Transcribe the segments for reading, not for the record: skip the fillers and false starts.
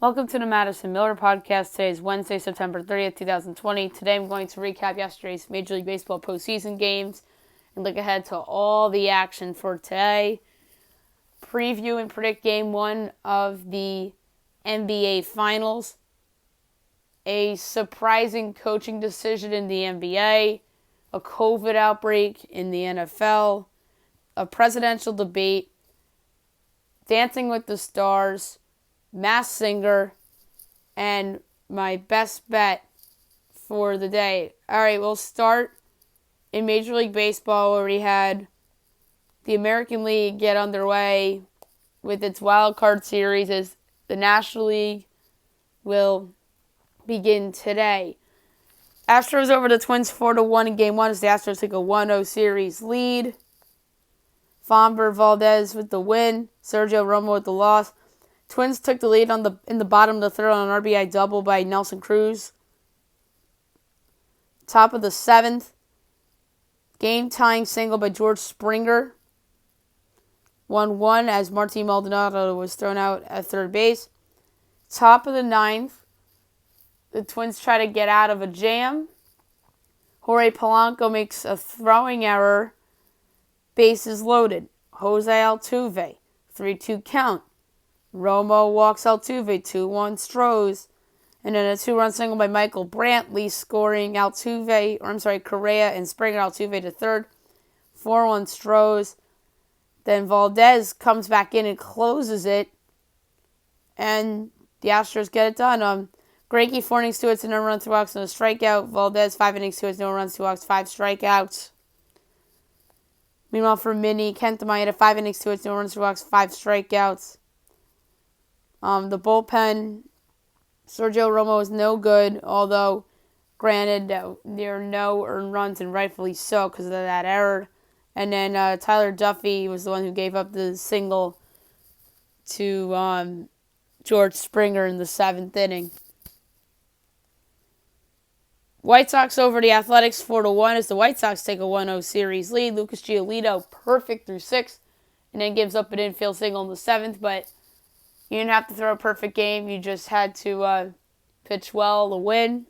Welcome to the Madison Miller Podcast. Today is Wednesday, September 30th, 2020. Today I'm going to recap yesterday's Major League Baseball postseason games and look ahead to all the action for today. Preview and predict Game 1 of the NBA Finals. A surprising coaching decision in the NBA. A COVID outbreak in the NFL. A presidential debate. Dancing with the Stars. Masked Singer, and my best bet for the day. All right, we'll start in Major League Baseball, where we had the American League get underway with its wild card series, as the National League will begin today. Astros over the Twins 4-1 in Game 1 as the Astros take a 1-0 series lead. Fomber Valdez with the win. Sergio Romo with the loss. Twins took the lead in the bottom of the third on an RBI double by Nelson Cruz. Top of the seventh, game-tying single by George Springer. 1-1 as Martin Maldonado was thrown out at third base. Top of the ninth, the Twins try to get out of a jam. Jorge Polanco makes a throwing error. Bases loaded. Jose Altuve, 3-2 count. Romo walks Altuve, 2-1 Stros, and then a 2-run single by Michael Brantley, scoring Correa and Springer. Altuve to third, 4-1 Stros. Then Valdez comes back in and closes it, and the Astros get it done. Greinke 4 innings, 2 hits, no runs, 2 walks, and a strikeout. Valdez 5 innings, 2 hits, no runs, 2 walks, 5 strikeouts. Meanwhile, for Minnie, Kenta Maeda 5 innings, 2 hits, no runs, 2 walks, 5 strikeouts. The bullpen, Sergio Romo is no good, although, granted, there are no earned runs, and rightfully so because of that error. And then Tyler Duffy was the one who gave up the single to George Springer in the 7th inning. White Sox over the Athletics 4-1 as the White Sox take a 1-0 series lead. Lucas Giolito perfect through 6, and then gives up an infield single in the 7th, but you didn't have to throw a perfect game. You just had to pitch well to win.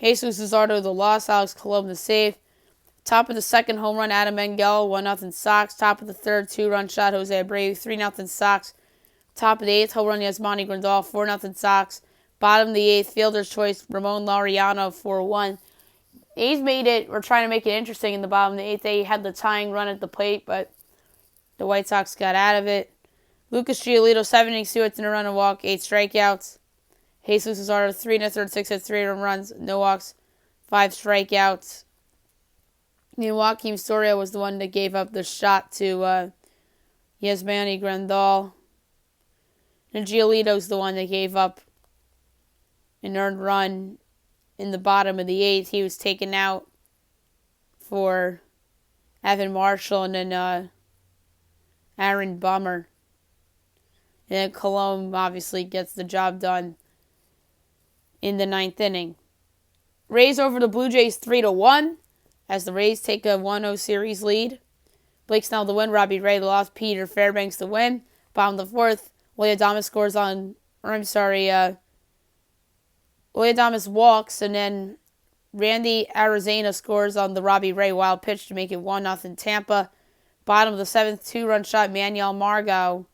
Jesus Luzardo the loss. Alex Colon the save. Top of the second, home run, Adam Engel, 1-0 Sox. Top of the third, 2-run shot, Jose Abreu, 3-0 Sox. Top of the 8th, home run, Yasmani Grandal, 4-0 Sox. Bottom of the 8th, fielder's choice, Ramon Laureano, 4-1. A's were trying to make it interesting in the bottom of the 8th. They had the tying run at the plate, but the White Sox got out of it. Lucas Giolito, 7 innings, 2 hits, and a run, and walk, 8 strikeouts. Jesus Luzardo, 3 and a third, 6 hits, 3 runs, no walks, 5 strikeouts. And Joakim Soria was the one that gave up the shot to Yasmani Grandal. And Giolito's the one that gave up an earned run in the bottom of the 8th. He was taken out for Evan Marshall and then Aaron Bummer. And then Colon obviously gets the job done in the 9th inning. Rays over the Blue Jays 3-1 as the Rays take a 1-0 series lead. Blake Snell the win, Robbie Ray the loss, Peter Fairbanks the win. Bottom of the 4th, Willie Adames Willie Adames walks, and then Randy Arizona scores on the Robbie Ray wild pitch to make it 1-0 Tampa. Bottom of the 7th, 2-run shot, Manuel Margot,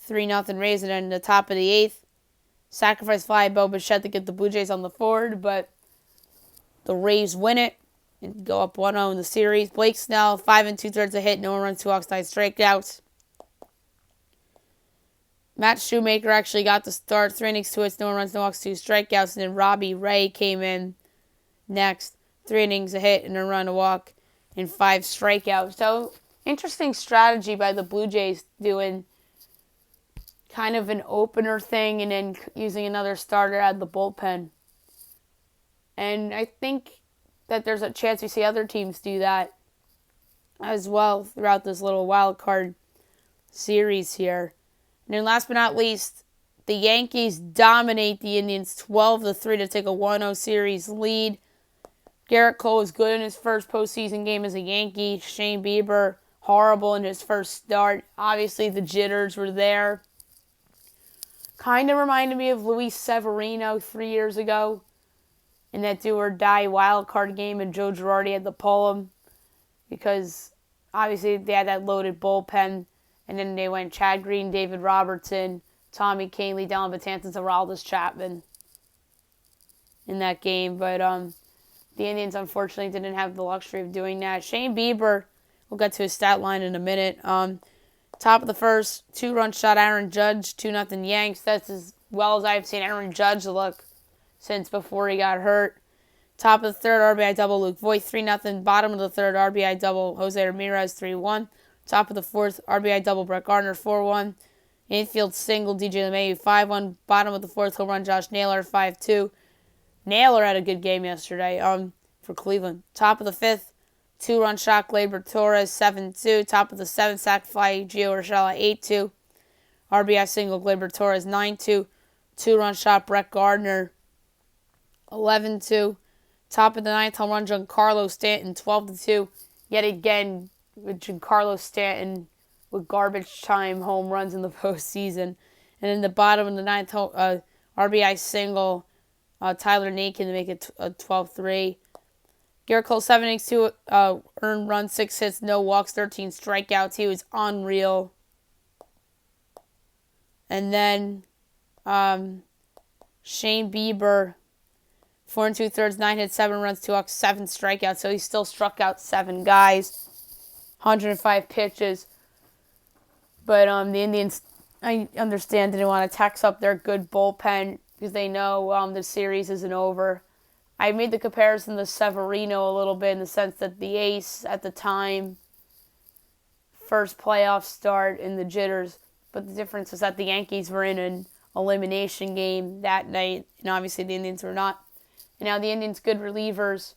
3-0 Rays, and then the top of the 8th, sacrifice fly, Bo Bichette to get the Blue Jays on the board, but the Rays win it and go up 1-0 in the series. Blake Snell, 5 2/3 a hit, no runs, 2 walks, 9 strikeouts. Matt Shoemaker actually got the start, 3 innings, 2 hits, no runs, no walks, 2 strikeouts, and then Robbie Ray came in next, 3 innings, a hit, and a run, a walk, and 5 strikeouts. So, interesting strategy by the Blue Jays doing kind of an opener thing and then using another starter at the bullpen. And I think that there's a chance we see other teams do that as well throughout this little wild card series here. And then last but not least, the Yankees dominate the Indians 12-3 to take a 1-0 series lead. Garrett Cole was good in his first postseason game as a Yankee. Shane Bieber, horrible in his first start. Obviously, the jitters were there. Kind of reminded me of Luis Severino 3 years ago in that do-or-die wild card game, and Joe Girardi had to pull him because obviously they had that loaded bullpen, and then they went Chad Green, David Robertson, Tommy Kahnle, Dellin Betances, and Aroldis Chapman in that game. But the Indians unfortunately didn't have the luxury of doing that. Shane Bieber, we'll get to his stat line in a minute. Top of the first, 2-run shot, Aaron Judge, 2-0 Yanks. That's as well as I've seen Aaron Judge look since before he got hurt. Top of the third, RBI double, Luke Voit, 3-0. Bottom of the third, RBI double, Jose Ramirez, 3-1. Top of the fourth, RBI double, Brett Gardner, 4-1. Infield single, DJ LeMahieu, 5-1. Bottom of the fourth, home run, Josh Naylor, 5-2. Naylor had a good game yesterday for Cleveland. Top of the fifth, 2-run shot, Gleyber Torres, 7-2. Top of the seventh, sac fly, Gio Urshela, 8-2. RBI single, Gleyber Torres, 9-2. 2-run shot, Brett Gardner, 11-2. Top of the ninth, home run, Giancarlo Stanton, 12-2. Yet again, with Giancarlo Stanton with garbage time home runs in the postseason. And in the bottom of the ninth, RBI single, Tyler Naquin to make it a 12-3. Garrett Cole, 7 innings, 2 earned runs, 6 hits, no walks, 13 strikeouts. He was unreal. And then Shane Bieber, 4 2/3, 9 hits, 7 runs, 2 walks, 7 strikeouts. So he still struck out 7 guys, 105 pitches. But the Indians, I understand, didn't want to tax up their good bullpen because they know the series isn't over. I made the comparison to Severino a little bit in the sense that the ace at the time, first playoff start in the jitters, but the difference was that the Yankees were in an elimination game that night, and obviously the Indians were not. And now the Indians' good relievers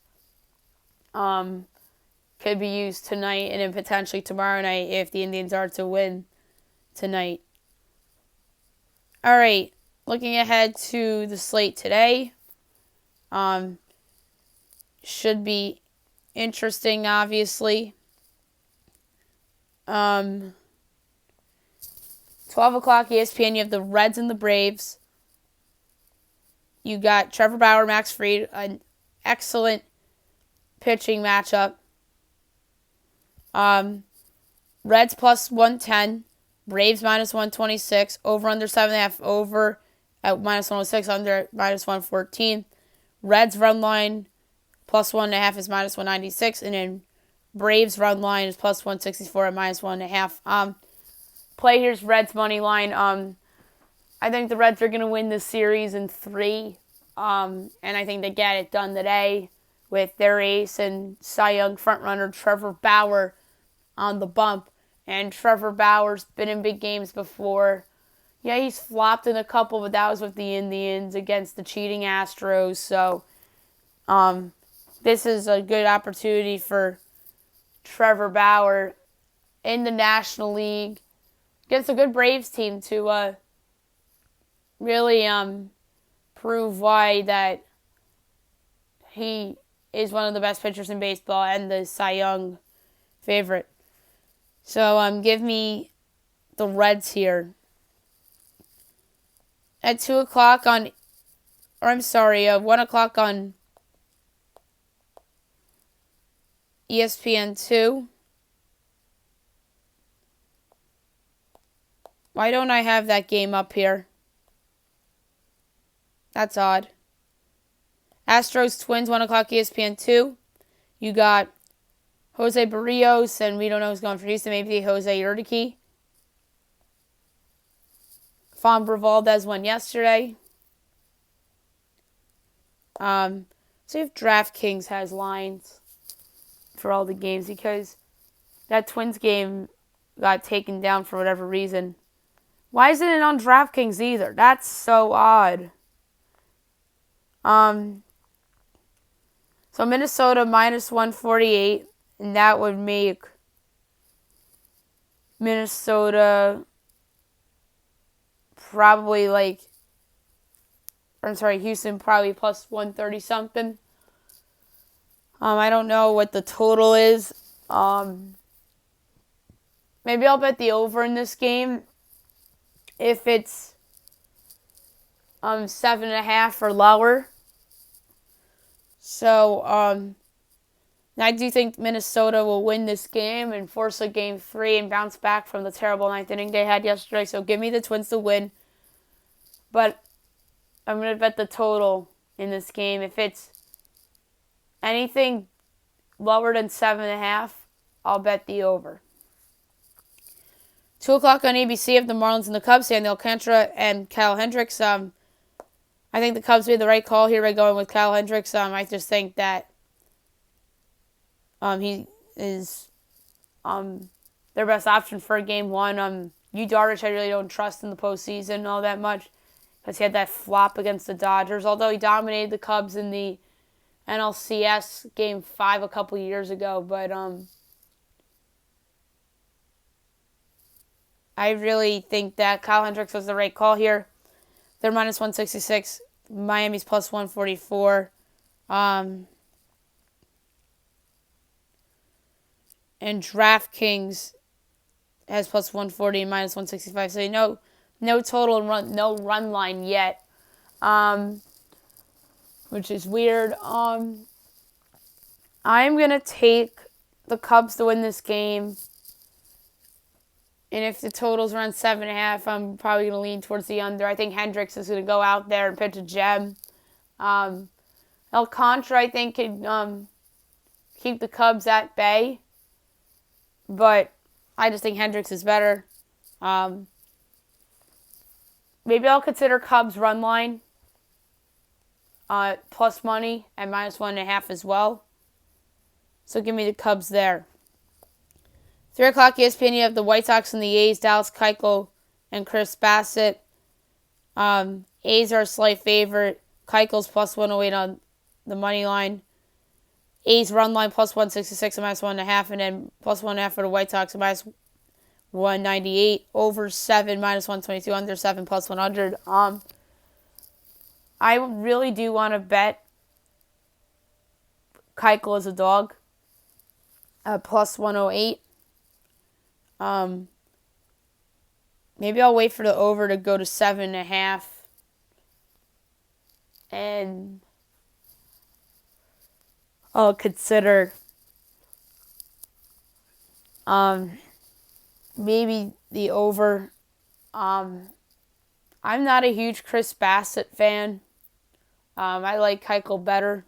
could be used tonight and then potentially tomorrow night if the Indians are to win tonight. All right, looking ahead to the slate today. Should be interesting, obviously. 12 o'clock ESPN, you have the Reds and the Braves. You got Trevor Bauer, Max Fried, an excellent pitching matchup. Reds plus 110, Braves minus 126, over under 7.5, over at minus 106, under at minus 114. Reds run line plus 1.5 is minus 196, and then Braves run line is plus 164 at minus 1.5. Play here's Reds money line. I think the Reds are going to win this series in 3, and I think they get it done today with their ace and Cy Young frontrunner Trevor Bauer on the bump. And Trevor Bauer's been in big games before. Yeah, he's flopped in a couple, but that was with the Indians against the cheating Astros. So, this is a good opportunity for Trevor Bauer in the National League against a good Braves team to really prove why that he is one of the best pitchers in baseball and the Cy Young favorite. So, give me the Reds here. At 2 o'clock on, or I'm sorry, 1 o'clock on ESPN2. Why don't I have that game up here? That's odd. Astros Twins, 1 o'clock ESPN2. You got Jose Barrios, and we don't know who's going for Houston. Maybe Jose Urquidy. Framber Valdez won yesterday. See if DraftKings has lines for all the games because that Twins game got taken down for whatever reason. Why isn't it on DraftKings either? That's so odd. So Minnesota minus 148, and that would make Minnesota probably Houston probably plus 130 something. I don't know what the total is. Maybe I'll bet the over in this game. If it's 7.5 or lower. So, I do think Minnesota will win this game and force a game 3 and bounce back from the terrible ninth inning they had yesterday. So give me the Twins to win. But I'm going to bet the total in this game. If it's anything lower than 7.5, I'll bet the over. 2 o'clock on ABC of the Marlins and the Cubs. Sandy Alcantara and Kyle Hendricks. I think the Cubs made the right call here by going with Kyle Hendricks. I just think that he is their best option for Game 1. Yu Darvish, I really don't trust in the postseason all that much because he had that flop against the Dodgers. Although he dominated the Cubs in the NLCS Game 5 a couple years ago. But I really think that Kyle Hendricks was the right call here. They're minus 166. Miami's plus 144. And DraftKings has plus 140 and minus 165. So no total and no run line yet, which is weird. I'm going to take the Cubs to win this game. And if the total's around 7.5, I'm probably going to lean towards the under. I think Hendricks is going to go out there and pitch a gem. Alcantara, I think, could keep the Cubs at bay. But I just think Hendricks is better. Maybe I'll consider Cubs run line plus money at minus 1.5 as well. So give me the Cubs there. 3 o'clock ESPN, you have the White Sox and the A's, Dallas Keuchel and Chris Bassett. A's are a slight favorite. Keuchel's plus 108 on the money line. A's run line plus 166 and minus 1.5, and then plus 1.5 for the White Sox and minus 198. Over 7 minus 122, under 7 plus 100. I really do want to bet Keuchel as a dog at plus 108. Maybe I'll wait for the over to go to 7.5. And I'll consider maybe the over. I'm not a huge Chris Bassett fan. I like Keuchel better.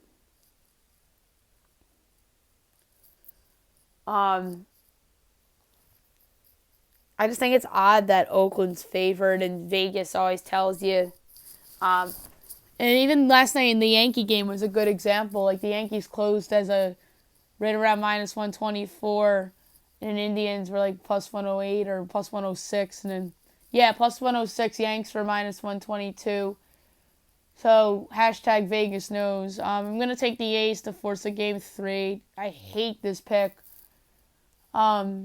I just think it's odd that Oakland's favored and Vegas always tells you. And even last night in the Yankee game was a good example. Like the Yankees closed as a right around minus 124, and Indians were like plus 108 or plus 106, and then plus 106. Yanks were minus 122. So hashtag Vegas knows. I'm gonna take the A's to force a game 3. I hate this pick. But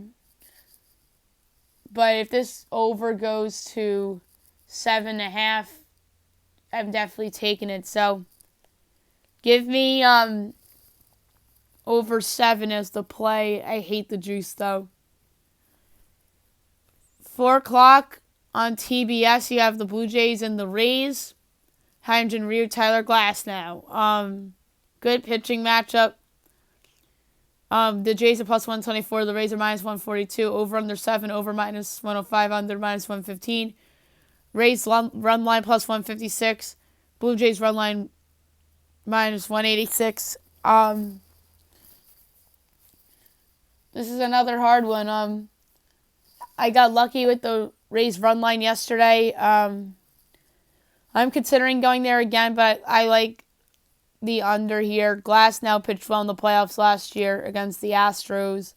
if this over goes to 7.5, I'm definitely taking it. So give me over 7 as the play. I hate the juice though. 4 o'clock on TBS, you have the Blue Jays and the Rays. Hyun-Jin Ryu, Tyler Glasnow. Good pitching matchup. The Jays are plus 124. The Rays are minus 142. Over under 7. Over minus 105. Under minus 115. Rays run line plus 156. Blue Jays run line minus 186. This is another hard one. I got lucky with the Rays run line yesterday. I'm considering going there again, but I like the under here. Glasnow pitched well in the playoffs last year against the Astros.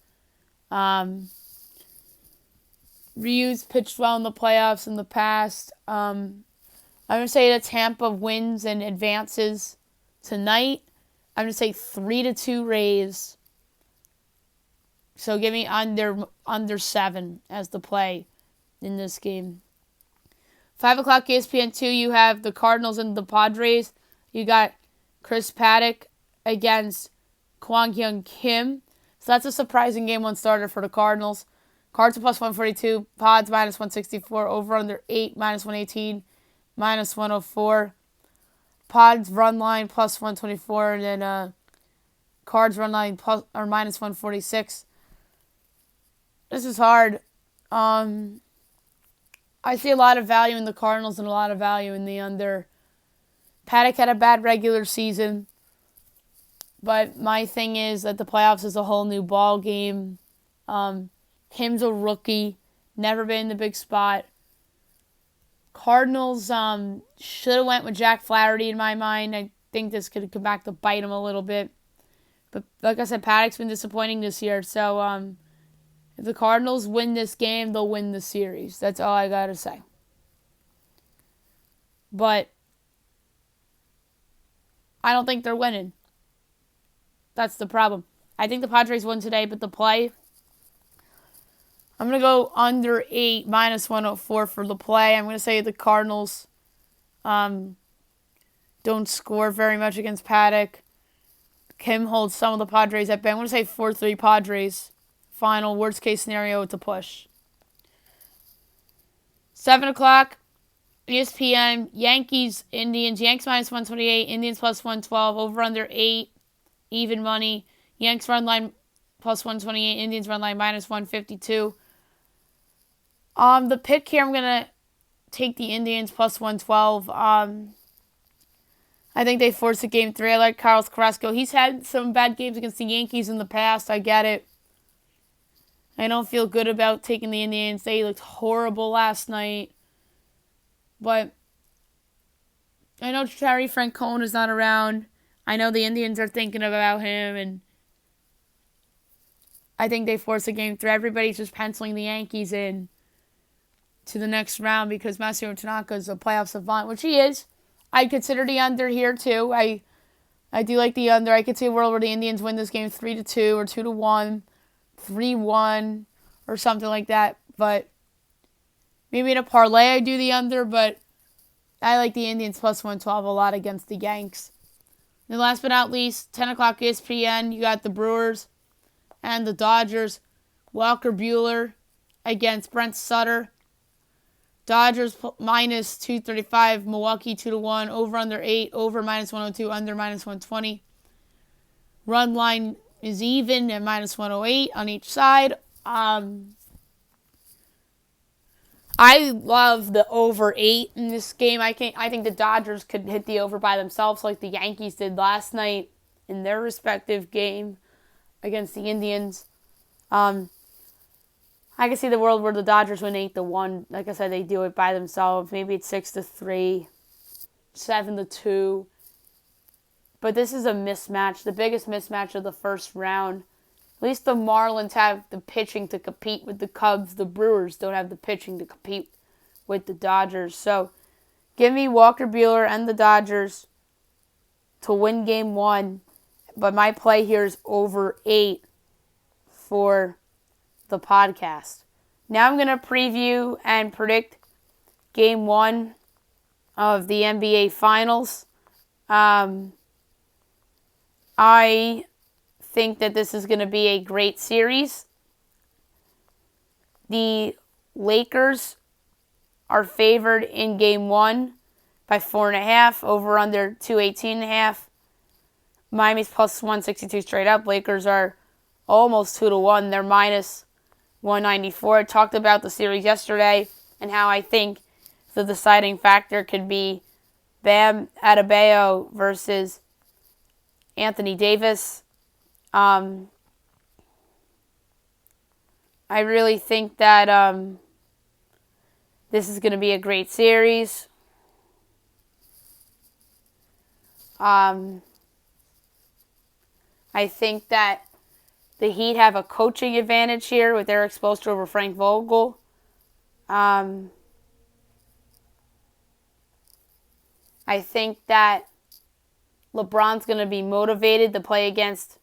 Ryu's pitched well in the playoffs in the past. I'm going to say that Tampa wins and advances tonight. I'm going to say 3-2 Rays. So give me under 7 as the play in this game. 5 o'clock ESPN2, you have the Cardinals and the Padres. You got Chris Paddock against Kwang Hyun Kim. So that's a surprising game 1 starter for the Cardinals. Cards are plus 142. Pods minus 164. Over under 8 minus 118. minus 104. Pods run line plus 124, and then Cards run line plus or minus 146. This is hard. I see a lot of value in the Cardinals and a lot of value in the under. Paddock had a bad regular season, but my thing is that the playoffs is a whole new ball game. Him's a rookie, never been in the big spot. Cardinals should have went with Jack Flaherty in my mind. I think this could come back to bite him a little bit. But like I said, Paddock's been disappointing this year. So if the Cardinals win this game, they'll win the series. That's all I got to say. But I don't think they're winning. That's the problem. I think the Padres won today, but the play, I'm going to go under 8, minus 104 for the play. I'm going to say the Cardinals don't score very much against Paddock. Kim holds some of the Padres at bay. I'm going to say 4-3 Padres. Final, worst case scenario, it's a push. 7 o'clock, ESPN, Yankees, Indians. Yanks minus 128, Indians plus 112, over under 8, even money. Yanks run line plus 128, Indians run line minus 152. The pick here, I'm going to take the Indians plus 112. I think they forced a game 3. I like Carlos Carrasco. He's had some bad games against the Yankees in the past. I get it. I don't feel good about taking the Indians. They looked horrible last night. But I know Terry Francona is not around. I know the Indians are thinking about him. And I think they forced a game 3. Everybody's just penciling the Yankees in to the next round because Masahiro Tanaka is a playoff savant, which he is. I'd consider the under here, too. I do like the under. I could see a world where the Indians win this game 3-2 or 2-1, 3-1, or something like that. But maybe in a parlay I do the under, but I like the Indians plus 112 a lot against the Yanks. And last but not least, 10 o'clock ESPN, you got the Brewers and the Dodgers. Walker Buehler against Brent Sutter. Dodgers minus 235, Milwaukee 2-1, over under 8, over minus 102, under minus 120. Run line is even at minus 108 on each side. I love the over 8 in this game. I think the Dodgers could hit the over by themselves like the Yankees did last night in their respective game against the Indians. I can see the world where the Dodgers win 8-1. Like I said, they do it by themselves. Maybe it's 6-3, 7-2. But this is a mismatch, the biggest mismatch of the first round. At least the Marlins have the pitching to compete with the Cubs. The Brewers don't have the pitching to compete with the Dodgers. So give me Walker Buehler and the Dodgers to win game 1. But my play here is over 8 for the podcast. Now I'm going to preview and predict game 1 of the NBA Finals. I think that this is going to be a great series. The Lakers are favored in game 1 by 4.5, over under 218.5. Miami's plus 162 straight up. Lakers are almost 2-1. They're minus 194. I talked about the series yesterday and how I think the deciding factor could be Bam Adebayo versus Anthony Davis. I really think that this is going to be a great series. I think that the Heat have a coaching advantage here with Eric Spoelstra over Frank Vogel. I think that LeBron's going to be motivated to play against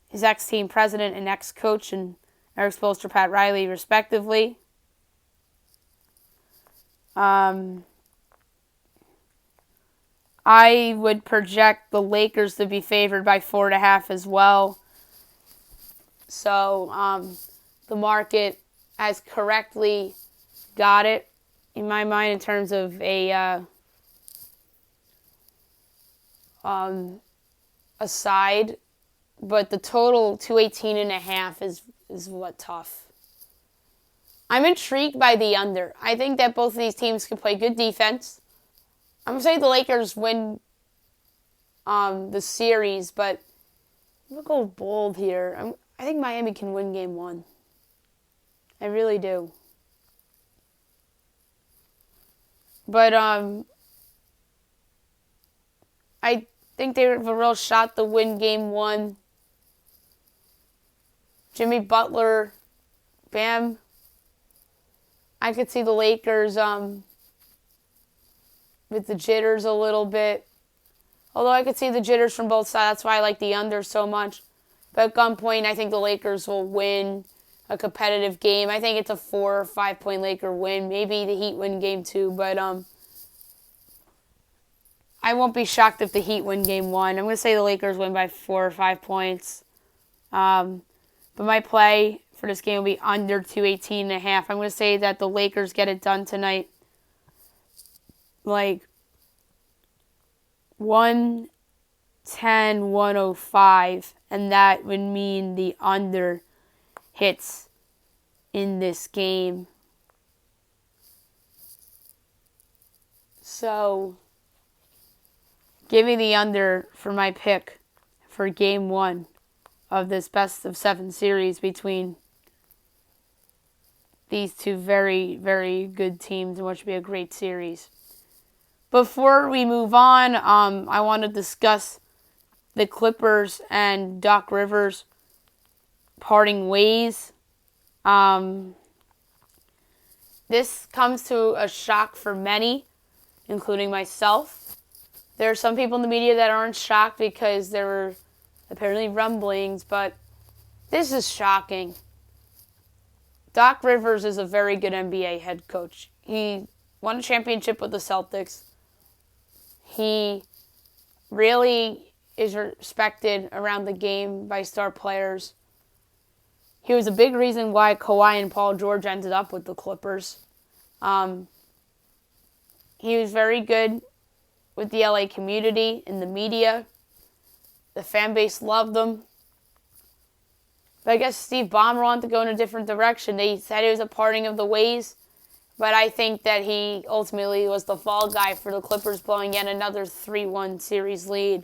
his ex-team president and ex-coach and Eric Spoelstra, Pat Riley, respectively. I would project the Lakers to be favored by 4.5 as well. So the market has correctly got it in my mind in terms of a side, but the total 218.5 is what tough. I'm intrigued by the under. I think that both of these teams can play good defense. I'm going to say the Lakers win the series, but I'm going to go bold here. I think Miami can win game 1. I really do. But I think they have a real shot to win game 1. Jimmy Butler, Bam. I could see the Lakers with the jitters a little bit. Although I could see the jitters from both sides. That's why I like the under so much. But at gunpoint, I think the Lakers will win a competitive game. I think it's a 4 or 5 point Laker win. Maybe the Heat win game 2. But I won't be shocked if the Heat win game 1. I'm going to say the Lakers win by 4 or 5 points. But my play for this game will be under 218.5. I'm going to say that the Lakers get it done tonight. Like 110-105. And that would mean the under hits in this game. So, give me the under for my pick for game 1 of this best of 7 series between these two very, very good teams, and which would be a great series. Before we move on, I want to discuss the Clippers and Doc Rivers parting ways. This comes to a shock for many, including myself. There are some people in the media that aren't shocked because there were apparently rumblings, but this is shocking. Doc Rivers is a very good NBA head coach. He won a championship with the Celtics. He really is respected around the game by star players. He was a big reason why Kawhi and Paul George ended up with the Clippers. He was very good with the LA community and the media. The fan base loved him. But I guess Steve Ballmer wanted to go in a different direction. They said it was a parting of the ways. But I think that he ultimately was the fall guy for the Clippers, blowing yet another 3-1 series lead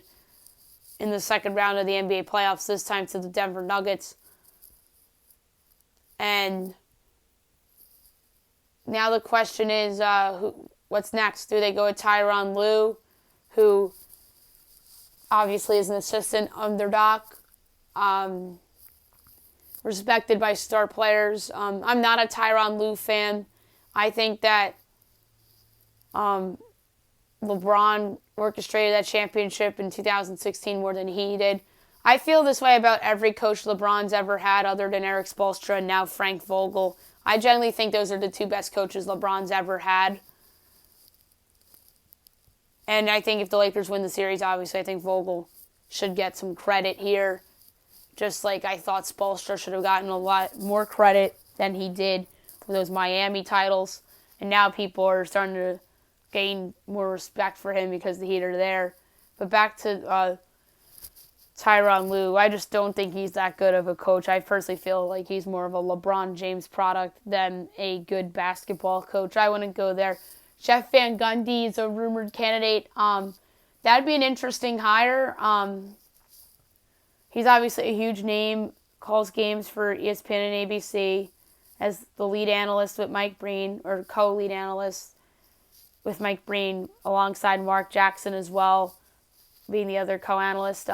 in the second round of the NBA playoffs, this time to the Denver Nuggets. And now the question is, what's next? Do they go with Tyronn Lue, who obviously is an assistant under Doc, respected by star players? I'm not a Tyronn Lue fan. I think that LeBron orchestrated that championship in 2016 more than he did. I feel this way about every coach LeBron's ever had other than Eric Spoelstra and now Frank Vogel. I generally think those are the two best coaches LeBron's ever had. And I think if the Lakers win the series, obviously I think Vogel should get some credit here. Just like I thought Spoelstra should have gotten a lot more credit than he did with those Miami titles. And now people are starting to gain more respect for him because the Heat are there. But back to Tyronn Lue, I just don't think he's that good of a coach. I personally feel like he's more of a LeBron James product than a good basketball coach. I wouldn't go there. Jeff Van Gundy is a rumored candidate. That'd be an interesting hire. He's obviously a huge name, calls games for ESPN and ABC as the lead analyst with Mike Breen, or co-lead analyst with Mike Breen, alongside Mark Jackson as well, being the other co-analyst.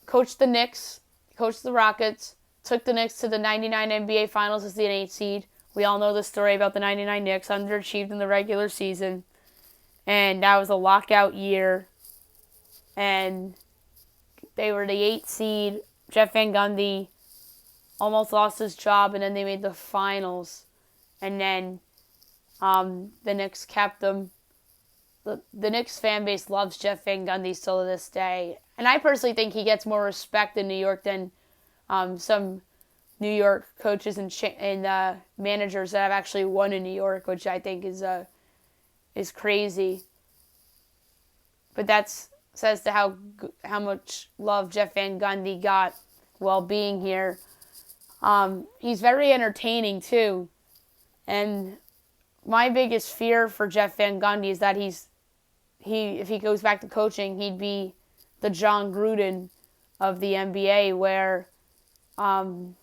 Coached the Knicks, coached the Rockets, took the Knicks to the 99 NBA Finals as the 8th seed. We all know the story about the 99 Knicks, underachieved in the regular season. And that was a lockout year. And they were the 8th seed. Jeff Van Gundy almost lost his job, and then they made the finals. And then the Knicks kept him. The Knicks fan base loves Jeff Van Gundy still to this day. And I personally think he gets more respect in New York than some New York coaches and managers that have actually won in New York, which I think is crazy. But that says to how much love Jeff Van Gundy got while being here. He's very entertaining too, and my biggest fear for Jeff Van Gundy is that if he goes back to coaching, he'd be the John Gruden of the NBA, where the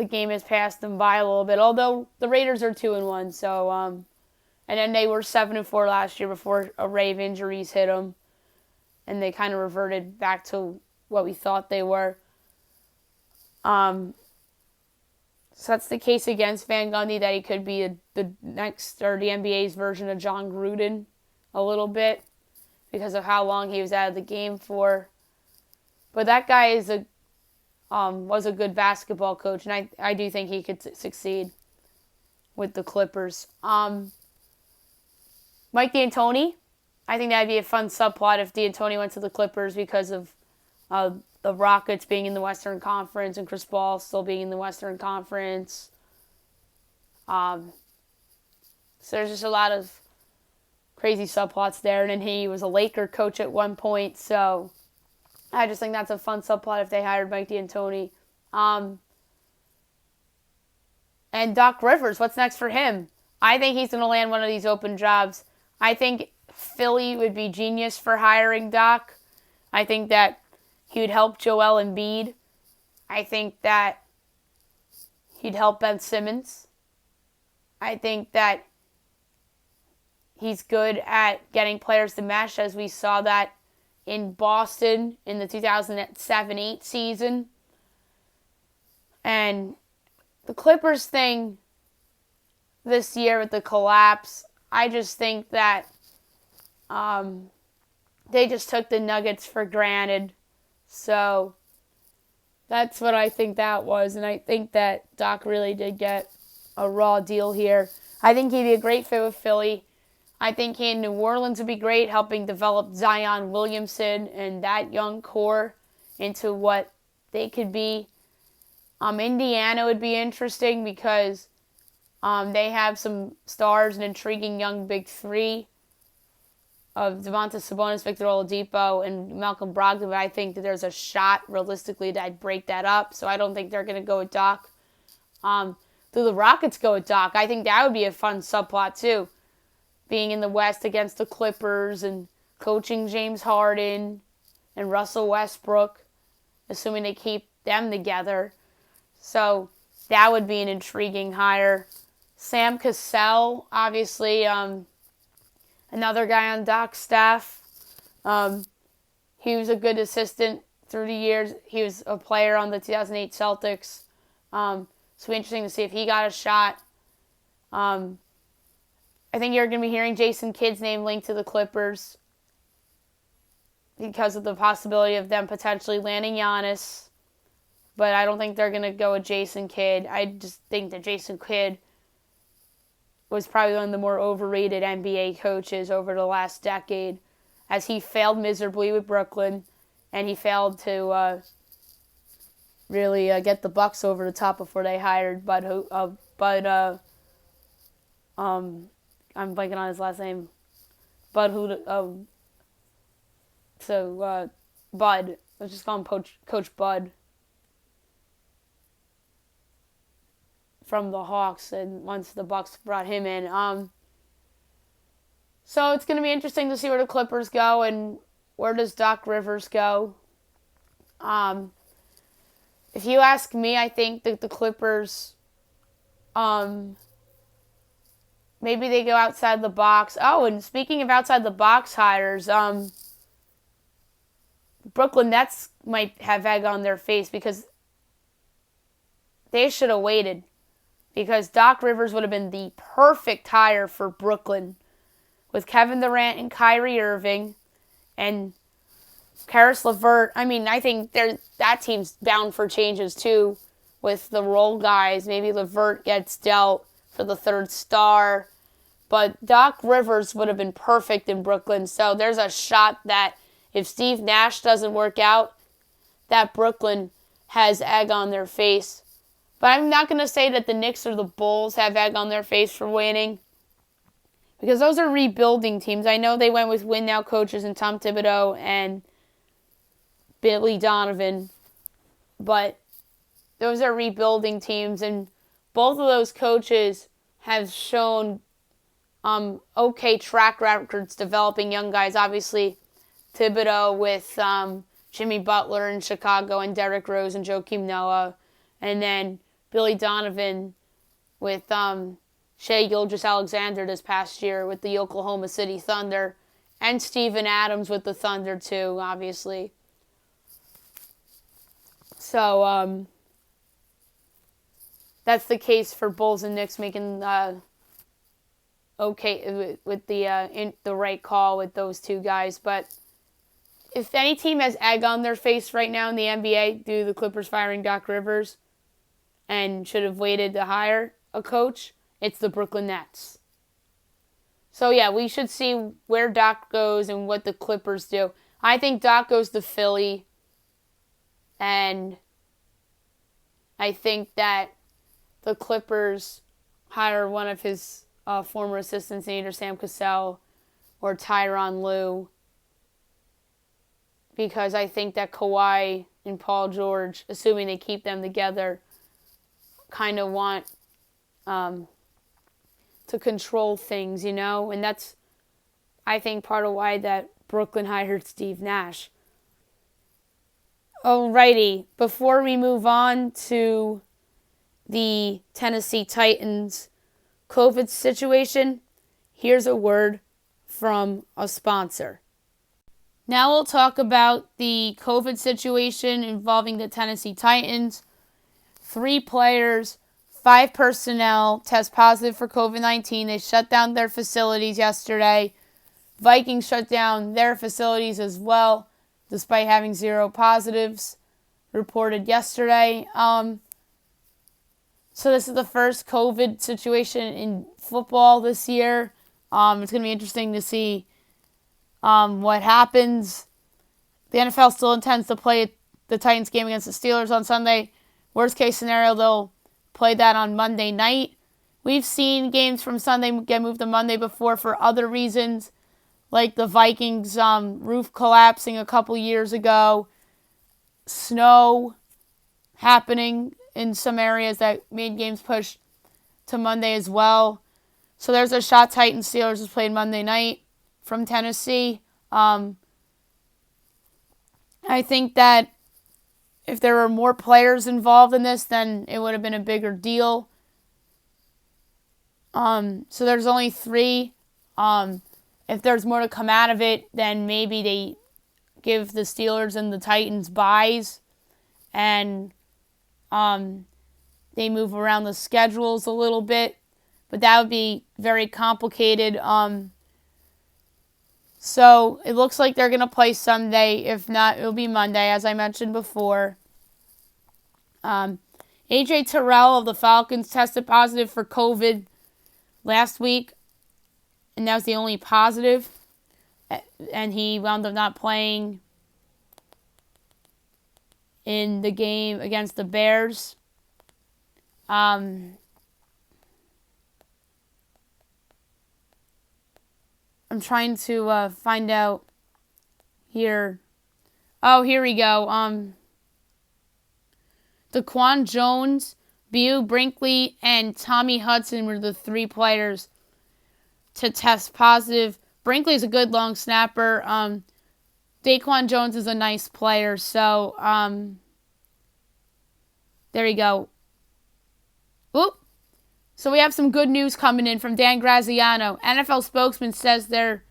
game has passed them by a little bit. Although the Raiders are 2-1, so and then they were 7-4 last year before a array of injuries hit them, and they kind of reverted back to what we thought they were. So that's the case against Van Gundy, that he could be the NBA's version of John Gruden a little bit because of how long he was out of the game for. But that guy was a good basketball coach, and I do think he could succeed with the Clippers. Mike D'Antoni, I think that'd be a fun subplot if D'Antoni went to the Clippers because of the Rockets being in the Western Conference and Chris Paul still being in the Western Conference. So there's just a lot of crazy subplots there. And then he was a Laker coach at one point, so I just think that's a fun subplot if they hired Mike D'Antoni. And Doc Rivers, what's next for him? I think he's going to land one of these open jobs. I think Philly would be genius for hiring Doc. I think that he would help Joel Embiid. I think that he'd help Ben Simmons. I think that he's good at getting players to mesh, as we saw that in Boston in the 2007-8 season. And the Clippers thing this year with the collapse, I just think that they just took the Nuggets for granted. So that's what I think that was. And I think that Doc really did get a raw deal here. I think he'd be a great fit with Philly. I think he in New Orleans would be great, helping develop Zion Williamson and that young core into what they could be. Indiana would be interesting because they have some stars and intriguing young big three of Domantas Sabonis, Victor Oladipo, and Malcolm Brogdon, but I think that there's a shot realistically that I'd break that up, so I don't think they're going to go with Doc. Do the Rockets go with Doc? I think that would be a fun subplot too, being in the West against the Clippers and coaching James Harden and Russell Westbrook, assuming they keep them together. So that would be an intriguing hire. Sam Cassell, obviously, another guy on Doc's staff. He was a good assistant through the years. He was a player on the 2008 Celtics. So it'll be interesting to see if he got a shot. I think you're going to be hearing Jason Kidd's name linked to the Clippers because of the possibility of them potentially landing Giannis. But I don't think they're going to go with Jason Kidd. I just think that Jason Kidd was probably one of the more overrated NBA coaches over the last decade, as he failed miserably with Brooklyn, and he failed to really get the Bucks over the top before they hired Bud. I'm blanking on his last name. Bud. Bud. Let's just call him Coach Bud from the Hawks, and once the Bucks brought him in. So it's going to be interesting to see where the Clippers go and where does Doc Rivers go. If you ask me, I think that the Clippers, maybe they go outside the box. Oh, and speaking of outside the box hires, Brooklyn Nets might have egg on their face because they should have waited. Because Doc Rivers would have been the perfect hire for Brooklyn with Kevin Durant and Kyrie Irving and Karis LeVert. I mean, I think that team's bound for changes too with the role guys. Maybe LeVert gets dealt for the third star. But Doc Rivers would have been perfect in Brooklyn. So there's a shot that if Steve Nash doesn't work out, that Brooklyn has egg on their face. But I'm not going to say that the Knicks or the Bulls have egg on their face for waiting, because those are rebuilding teams. I know they went with win-now coaches in Tom Thibodeau and Billy Donovan, but those are rebuilding teams, and both of those coaches have shown okay track records developing young guys. Obviously, Thibodeau with Jimmy Butler in Chicago and Derrick Rose and Joakim Noah, and then Billy Donovan with Shai Gilgeous-Alexander this past year with the Oklahoma City Thunder, and Steven Adams with the Thunder too, obviously. So that's the case for Bulls and Knicks making okay with the right call with those two guys. But if any team has egg on their face right now in the NBA due to the Clippers firing Doc Rivers and should have waited to hire a coach, it's the Brooklyn Nets. So yeah, we should see where Doc goes and what the Clippers do. I think Doc goes to Philly, and I think that the Clippers hire one of his former assistants, either Sam Cassell or Tyronn Lue, because I think that Kawhi and Paul George, assuming they keep them together, kind of want to control things, you know? And that's, I think, part of why that Brooklyn hired Steve Nash. Alrighty, before we move on to the Tennessee Titans COVID situation, here's a word from a sponsor. Now we'll talk about the COVID situation involving the Tennessee Titans. 3 players, 5 personnel test positive for COVID-19. They shut down their facilities yesterday. Vikings shut down their facilities as well, despite having 0 positives reported yesterday. So this is the first COVID situation in football this year. It's going to be interesting to see what happens. The NFL still intends to play the Titans game against the Steelers on Sunday. Worst case scenario, they'll play that on Monday night. We've seen games from Sunday get moved to Monday before for other reasons, like the Vikings roof collapsing a couple years ago, snow happening in some areas that made games push to Monday as well. So there's a shot Titans Steelers is played Monday night from Tennessee. I think that if there were more players involved in this, then it would have been a bigger deal. So there's only 3. If there's more to come out of it, then maybe they give the Steelers and the Titans byes, and they move around the schedules a little bit. But that would be very complicated. So it looks like they're going to play Sunday. If not, it'll be Monday, as I mentioned before. A.J. Terrell of the Falcons tested positive for COVID last week, and that was the only positive. And he wound up not playing in the game against the Bears. I'm trying to find out here. Oh, here we go. Daquan Jones, Bu Brinkley, and Tommy Hudson were the 3 players to test positive. Brinkley's a good long snapper. Daquan Jones is a nice player. So, there you go. Oop. So we have some good news coming in from Dan Graziano. NFL spokesman says there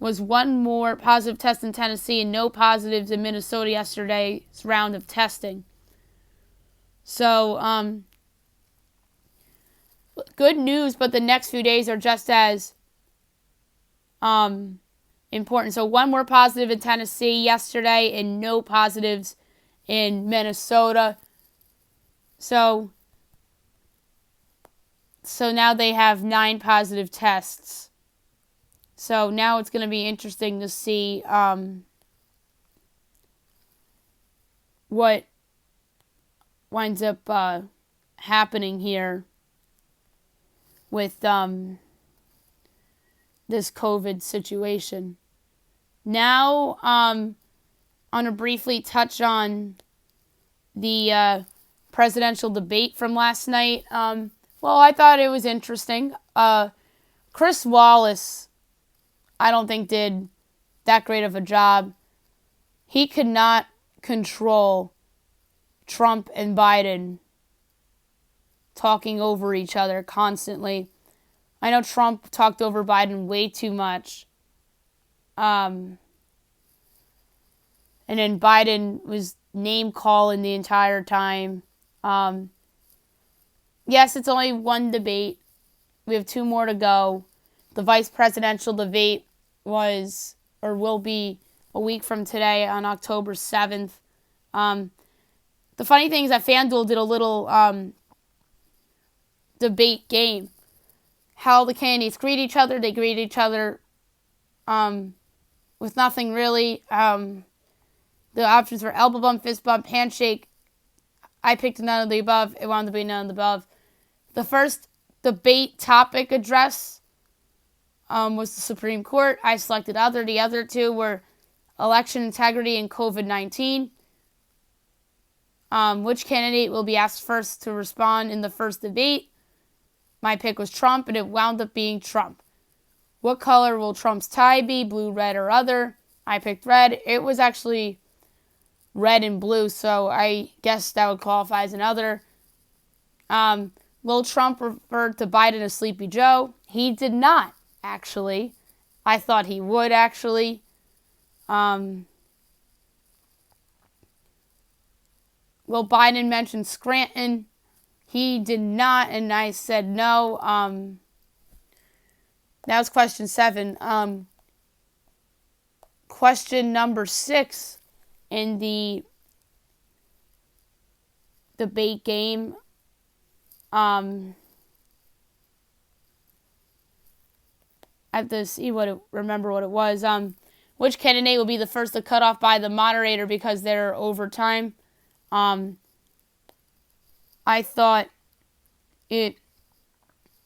was 1 more positive test in Tennessee and no positives in Minnesota yesterday's round of testing. So, good news, but the next few days are just as important. So 1 more positive in Tennessee yesterday and no positives in Minnesota. So now they have 9 positive tests. So now it's going to be interesting to see what winds up happening here with this COVID situation. Now, I want to briefly touch on the presidential debate from last night. Well, I thought it was interesting. Chris Wallace, I don't think did that great of a job. He could not control Trump and Biden talking over each other constantly. I know Trump talked over Biden way too much. And then Biden was name calling the entire time. Yes, it's only one debate. We have 2 more to go. The vice presidential debate was, or will be, a week from today on October 7th. The funny thing is that FanDuel did a little debate game. How the candidates greet each other. They greet each other with nothing really. The options were elbow bump, fist bump, handshake. I picked none of the above. It wound up being none of the above. The first debate topic address was the Supreme Court. I selected other. The other 2 were election integrity and COVID-19. Which candidate will be asked first to respond in the first debate? My pick was Trump, and it wound up being Trump. What color will Trump's tie be? Blue, red, or other? I picked red. It was actually red and blue, so I guess that would qualify as another. Will Trump refer to Biden as Sleepy Joe? He did not, actually. I thought he would, actually. Will Biden mention Scranton? He did not, and I said no. That was question 7. Question number 6 in the debate game. I have to remember what it was. Which candidate will be the first to cut off by the moderator because they're over time? I thought it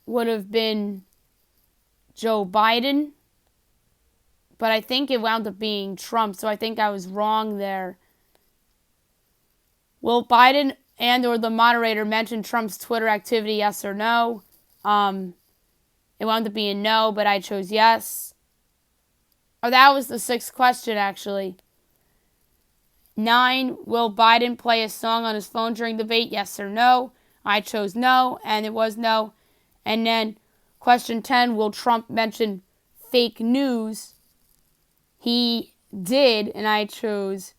would have been Joe Biden, but I think it wound up being Trump, so I think I was wrong there. Will Biden and or the moderator mention Trump's Twitter activity, yes or no? It wound up being no, but I chose yes. Oh, that was the 6th question, actually. 9, will Biden play a song on his phone during debate, yes or no? I chose no, and it was no. And then question 10, will Trump mention fake news? He did, and I chose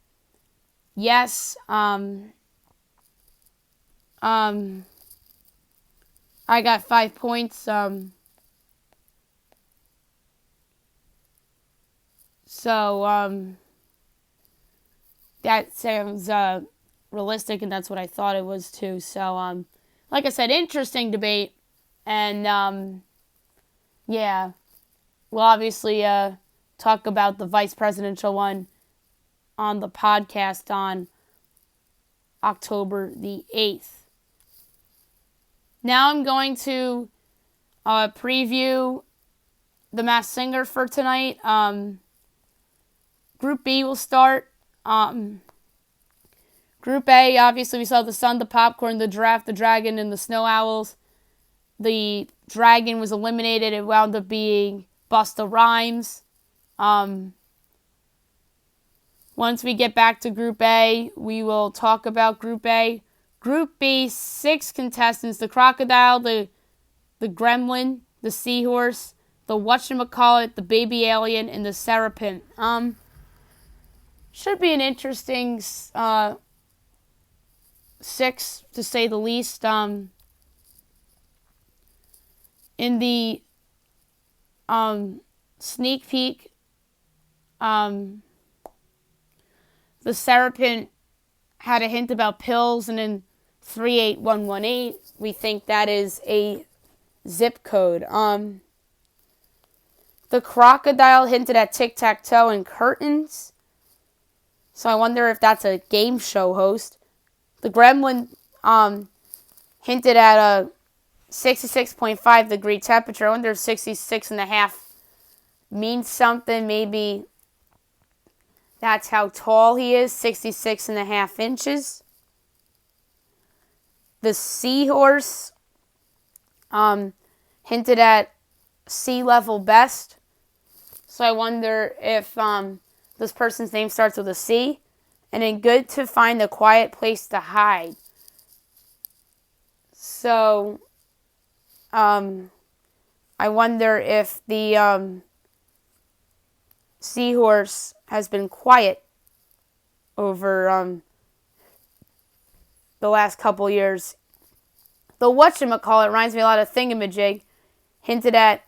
yes. I got 5 points. That sounds realistic, and that's what I thought it was too. So, like I said, interesting debate, and yeah, we'll obviously talk about the vice presidential one on the podcast on October the 8th. Now I'm going to preview the Masked Singer for tonight. Group B will start. Group A, obviously we saw the Sun, the Popcorn, the Giraffe, the Dragon, and the Snow Owls. The Dragon was eliminated. It wound up being Busta Rhymes. Once we get back to Group A, we will talk about Group A. Group B, 6 contestants: the Crocodile, the Gremlin, the Seahorse, the Whatchamacallit, the Baby Alien, and the Serapent. Should be an interesting 6, to say the least. In the sneak peek, the Serapent had a hint about pills, and in 38118, we think that is a zip code. The Crocodile hinted at tic-tac-toe and curtains, so I wonder if that's a game show host. The Gremlin hinted at a 66.5 degree temperature. I wonder if 66.5 means something. Maybe that's how tall he is, 66.5 inches. The seahorse hinted at sea level best. So I wonder if this person's name starts with a C. And then good to find a quiet place to hide. So I wonder if the seahorse has been quiet over the last couple years. The whatchamacallit reminds me a lot of Thingamajig. Hinted at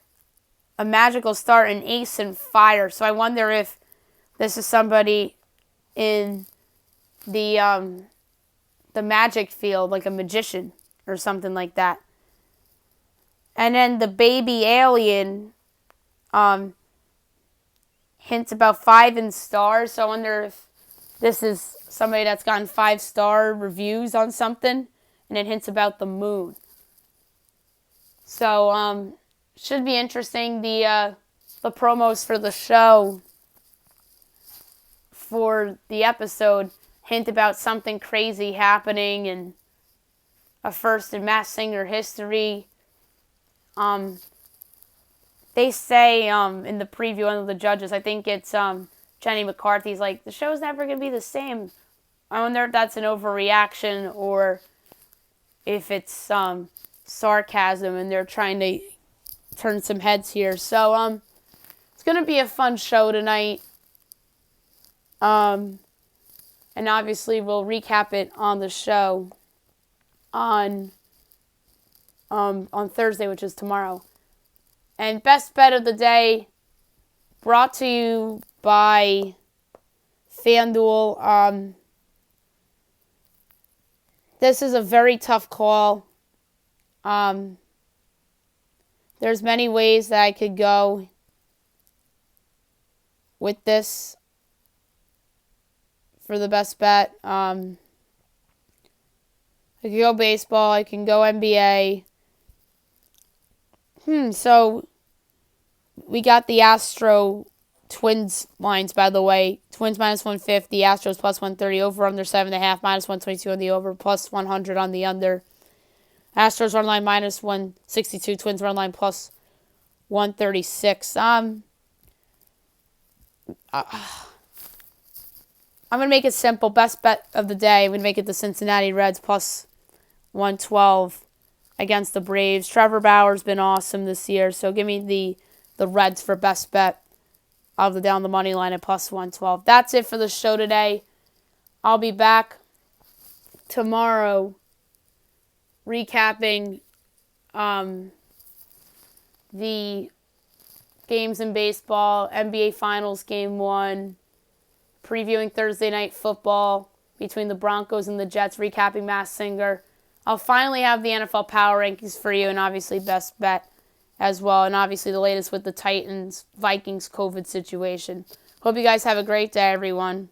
a magical start, an ace, and fire. So I wonder if this is somebody in the magic field, like a magician or something like that. And then the baby alien hints about 5 in stars. So I wonder if this is somebody that's gotten 5-star reviews on something, and it hints about the moon. So should be interesting. The promos for the show for the episode hint about something crazy happening and a first in Masked Singer history. They say in the preview, one of the judges, I think it's Jenny McCarthy's like, the show's never going to be the same. I wonder if that's an overreaction or if it's sarcasm and they're trying to turn some heads here. So it's going to be a fun show tonight. And obviously we'll recap it on the show on Thursday, which is tomorrow. And best bet of the day brought to you by FanDuel. This is a very tough call. There's many ways that I could go with this for the best bet. I could go baseball. I can go NBA. So we got the Astro Twins lines, by the way. Twins minus 150, Astros plus 130, over under 7.5, minus 122 on the over, plus 100 on the under. Astros run line minus 162, Twins run line plus 136. I'm going to make it simple. Best bet of the day, I'm going to make it the Cincinnati Reds plus 112 against the Braves. Trevor Bauer's been awesome this year, so give me the Reds for best bet of the down the money line at plus 112. That's it for the show today. I'll be back tomorrow recapping the games in baseball, NBA Finals Game 1, previewing Thursday Night Football between the Broncos and the Jets, recapping Masked Singer. I'll finally have the NFL Power Rankings for you, and obviously best bet as well, and obviously the latest with the Titans-Vikings COVID situation. Hope you guys have a great day, everyone.